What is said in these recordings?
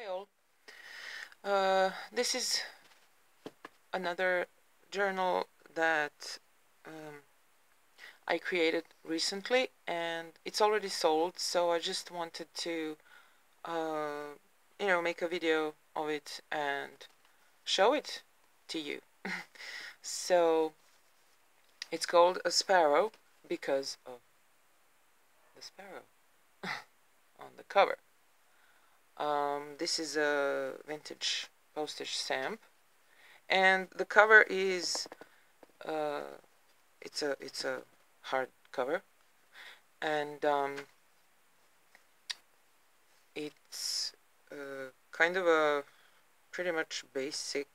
Hi all. This is another journal that I created recently, and it's already sold, so I just wanted to make a video of it and show it to you. So it's called a Sparrow because of the sparrow on the cover. This is a vintage postage stamp, and the cover is it's a hard cover, and it's kind of a pretty much basic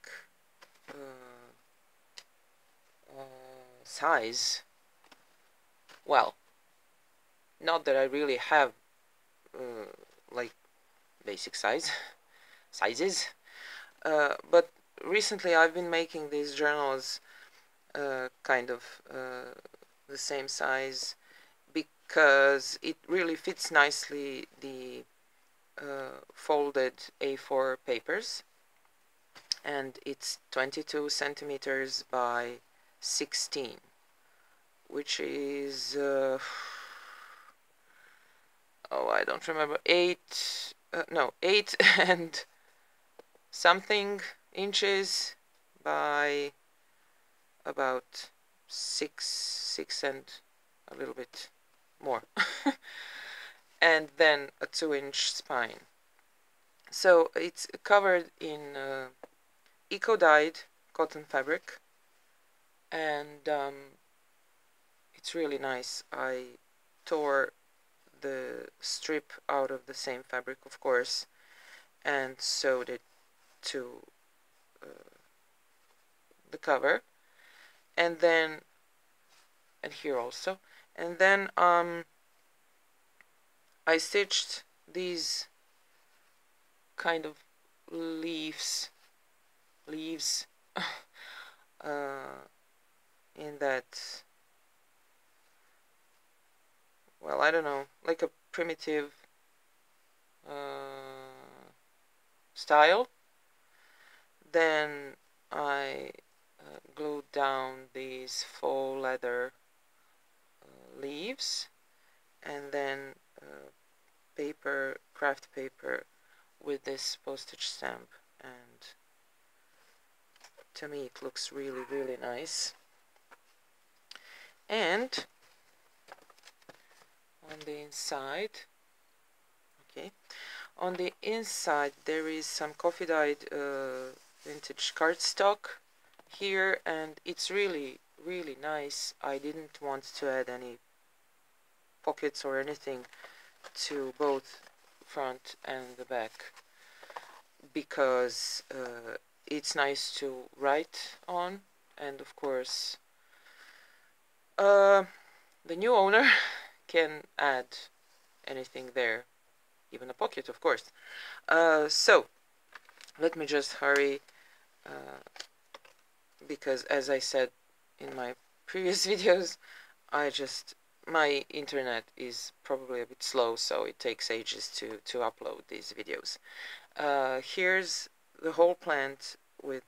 size. Well, not that I really have like basic sizes, but recently I've been making these journals kind of the same size because it really fits nicely the folded A4 papers, and it's 22 centimeters by 16, which is I don't remember, 8 and something inches by about 6 and a little bit more and then a 2-inch spine. So it's covered in eco-dyed cotton fabric, and it's really nice. I tore the strip out of the same fabric, of course, and sewed it to the cover, and then here also, and then I stitched these kind of leaves in that, well, I don't know, like a primitive style. Then I glued down these faux leather leaves, and then craft paper with this postage stamp, and to me it looks really, really nice. And on the inside, there is some coffee dyed vintage cardstock here, and it's really, really nice. I didn't want to add any pockets or anything to both front and the back because it's nice to write on, and of course the new owner can add anything there, even a pocket, of course. So let me just hurry because, as I said in my previous videos, my internet is probably a bit slow, so it takes ages to upload these videos. Here's the whole plant with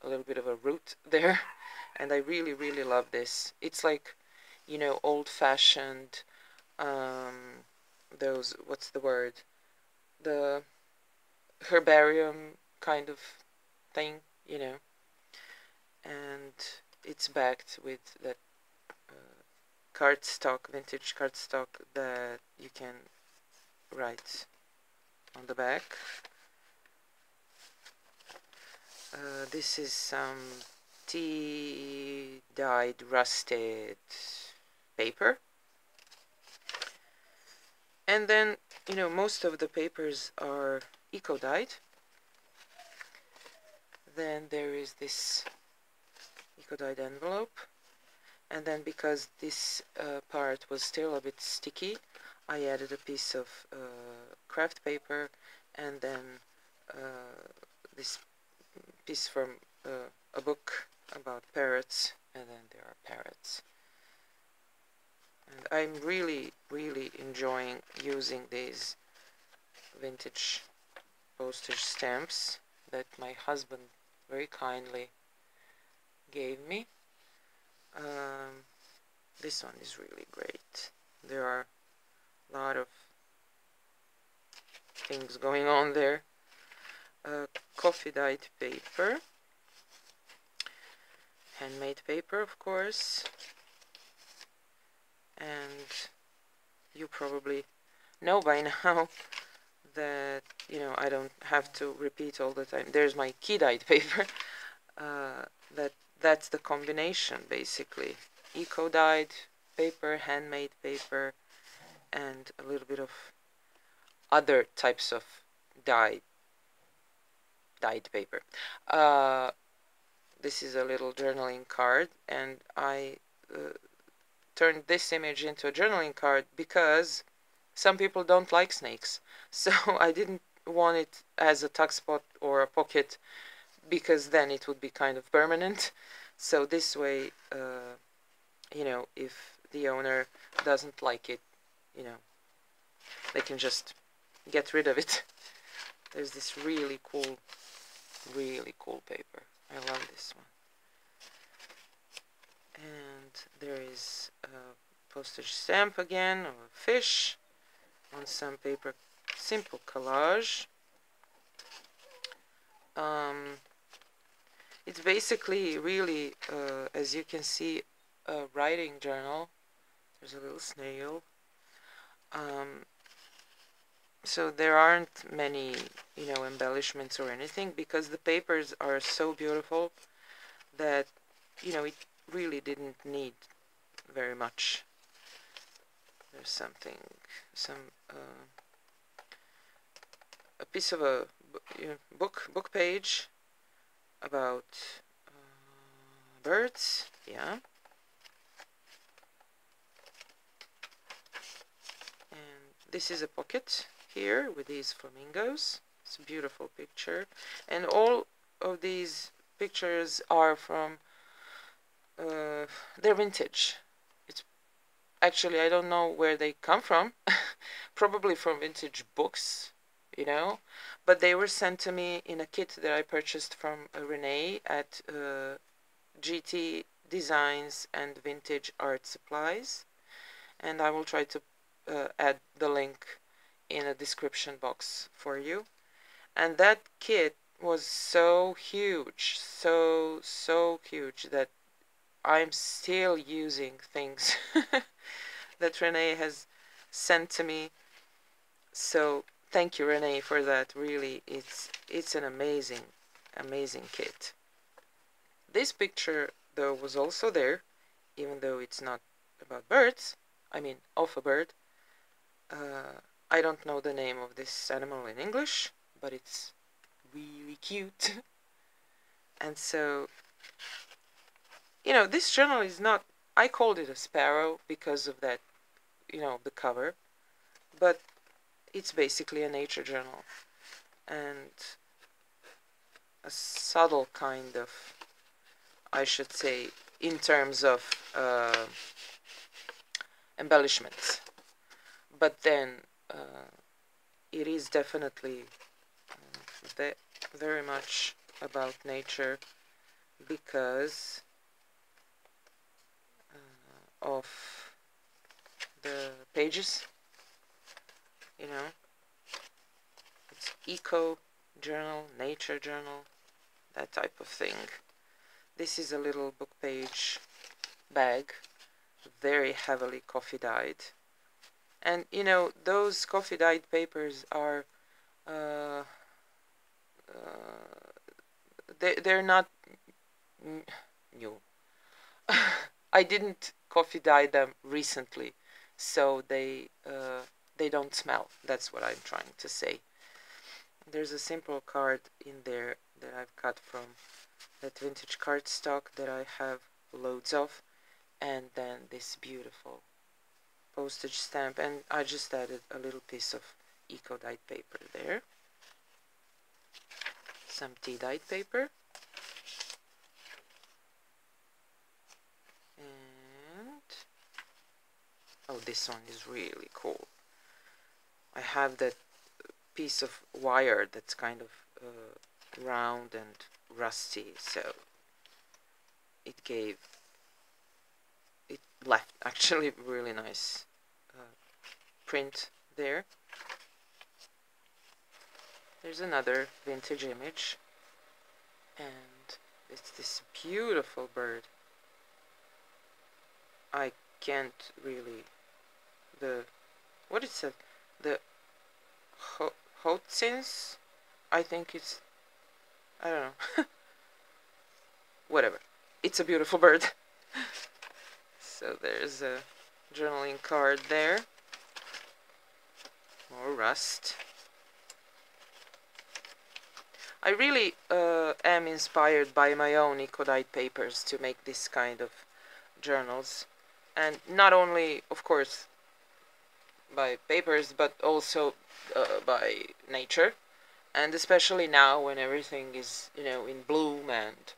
a little bit of a root there, and I really, really love this. It's like, old-fashioned, those, what's the word, the herbarium kind of thing, and it's backed with that vintage cardstock that you can write on the back. This is some tea-dyed rusted paper, and then most of the papers are eco-dyed. Then there is this eco-dyed envelope, and then because this part was still a bit sticky, I added a piece of craft paper, and then this piece from a book about parrots, and then there are parrots. And I'm really, really enjoying using these vintage postage stamps that my husband very kindly gave me. This one is really great. There are a lot of things going on there. Coffee dyed paper, handmade paper, of course, and you probably know by now that, you know, I don't have to repeat all the time. There's my key dyed paper. That's the combination, basically. Eco dyed paper, handmade paper, and a little bit of other types of dyed paper. This is a little journaling card, and I turned this image into a journaling card because some people don't like snakes. So I didn't want it as a tuck spot or a pocket, because then it would be kind of permanent. So this way, you know, if the owner doesn't like it, you know, they can just get rid of it. There's this really cool paper. I love this one. And there is a postage stamp again of a fish on some paper. Simple collage. It's basically really, as you can see, a writing journal. There's a little snail. So there aren't many, you know, embellishments or anything, because the papers are so beautiful that, you know, it really didn't need very much. There's something, a piece of a book page about birds, yeah. And this is a pocket here with these flamingos. It's a beautiful picture, and all of these pictures are from they're vintage. It's actually, I don't know where they come from. Probably from vintage books, you know, but they were sent to me in a kit that I purchased from Renee at GT Designs and Vintage Art Supplies, and I will try to add the link in a description box for you. And that kit was so huge, so huge, that I'm still using things that Renee has sent to me. So thank you, Renee, for that. Really, it's an amazing kit. This picture, though, was also there, even though it's not about birds. I mean, of a bird. I don't know the name of this animal in English, but it's really cute. And so, you know, this journal is not, I called it a sparrow because of that, you know, the cover, but it's basically a nature journal, and a subtle kind of, I should say, in terms of embellishments. But then it is definitely very much about nature, because of the pages, you know. It's eco journal, nature journal, that type of thing. This is a little book page bag, very heavily coffee dyed. And, you know, those coffee dyed papers are they're not new. I didn't coffee dye them recently, so they don't smell. That's what I'm trying to say. There's a simple card in there that I've cut from that vintage cardstock that I have loads of, and then this beautiful postage stamp, and I just added a little piece of eco dyed paper there. Some tea dyed paper. And oh, this one is really cool. I have that piece of wire that's kind of round and rusty, so it left actually really nice print there. There's another vintage image, and it's this beautiful bird. I can't really, what is it? The Hotzins? I think it's, I don't know. Whatever. It's a beautiful bird. So there's a journaling card there. More rust. I really am inspired by my own eco-dyed papers to make this kind of journals. And not only, of course, by papers, but also by nature. And especially now when everything is, in bloom and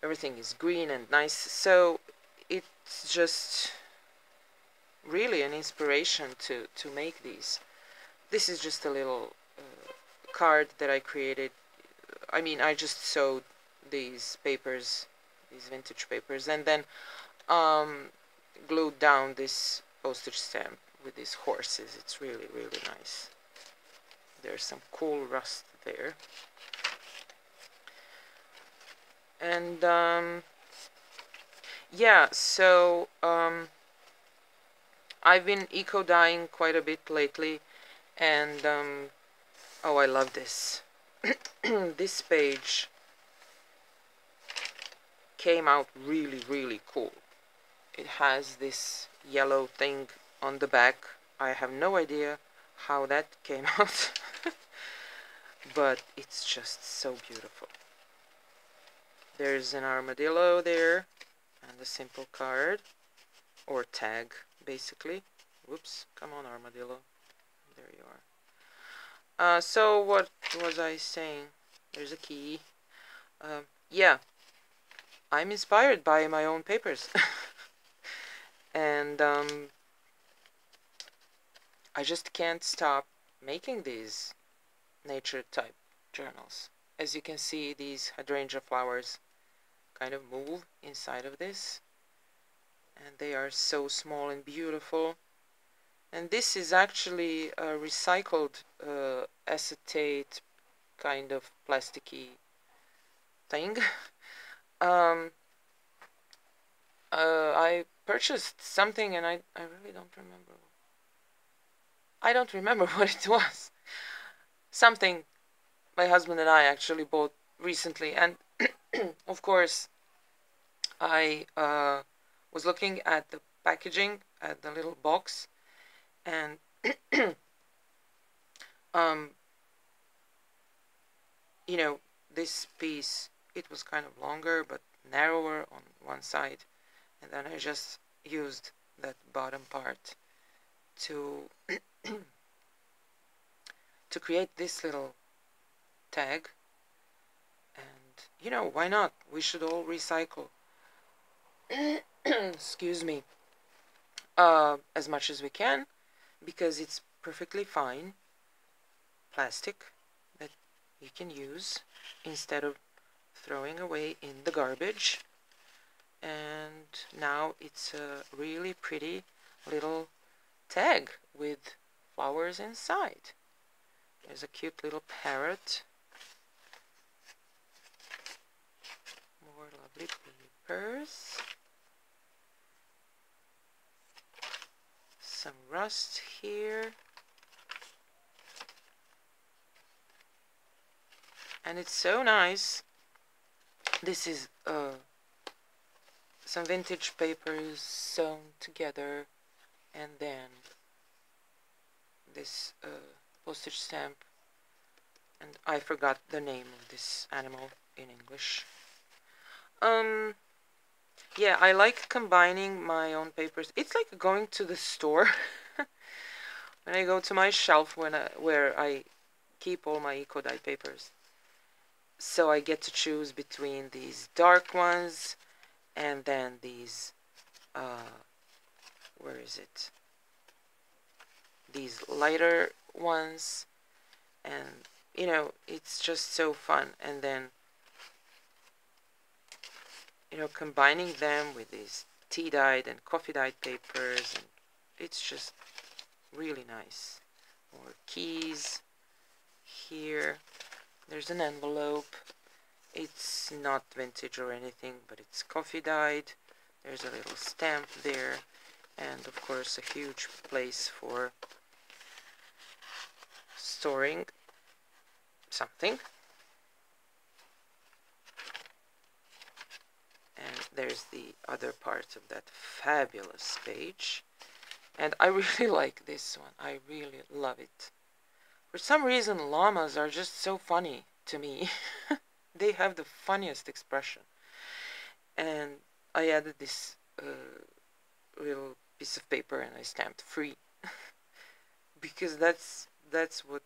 everything is green and nice. So it's just really an inspiration to make these. This is just a little card that I created. I mean, I just sewed these papers, these vintage papers, and then glued down this postage stamp with these horses. It's really, really nice. There's some cool rust there. And yeah, so I've been eco-dyeing quite a bit lately, and oh, I love this. This page came out really, really cool. It has this yellow thing on the back. I have no idea how that came out, but it's just so beautiful. There's an armadillo there, and a simple card, or tag, basically. Whoops, come on, armadillo. There you are. So what was I saying? There's a key. Yeah, I'm inspired by my own papers. And I just can't stop making these nature type journals. As you can see, these hydrangea flowers kind of move inside of this, and they are so small and beautiful. And this is actually a recycled acetate kind of plasticky thing. I purchased something, and I really don't remember. I don't remember what it was. Something my husband and I actually bought recently, and of course I was looking at the packaging, at the little box, and this piece, it was kind of longer but narrower on one side, and then I just used that bottom part to to create this little tag. And why not? We should all recycle. Excuse me. As much as we can, because it's perfectly fine plastic that you can use instead of throwing away in the garbage. And now it's a really pretty little tag with flowers inside. There's a cute little parrot. More lovely papers. Some rust here. And it's so nice. This is some vintage papers sewn together, and then this postage stamp, and I forgot the name of this animal in English. Yeah, I like combining my own papers. It's like going to the store. When I go to my shelf where I keep all my eco-dye papers. So I get to choose between these dark ones and then these, where is it? These lighter ones. and you know, it's just so fun. And then, you know, combining them with these tea dyed and coffee dyed papers, and it's just really nice. More keys here. There's an envelope. It's not vintage or anything, but it's coffee dyed. There's a little stamp there, and of course a huge place for storing something. And there's the other part of that fabulous page. And I really like this one. I really love it. For some reason, llamas are just so funny to me. They have the funniest expression. And I added this little piece of paper and I stamped free. Because that's what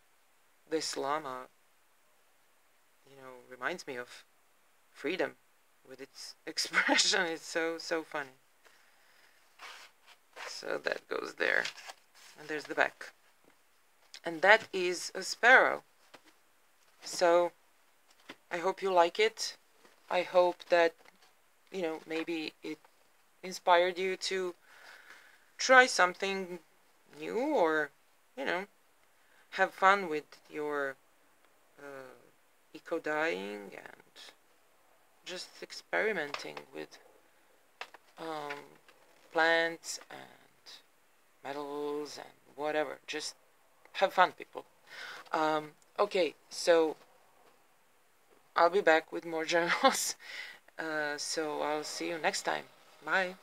this llama, you know, reminds me of. Freedom with its expression. It's so funny. So that goes there. And there's the back. And that is a sparrow. So I hope you like it. I hope that, you know, maybe it inspired you to try something new, or, you know, have fun with your eco dyeing and just experimenting with plants and metals and whatever. Just have fun, people. Okay, so I'll be back with more journals. So I'll see you next time. Bye.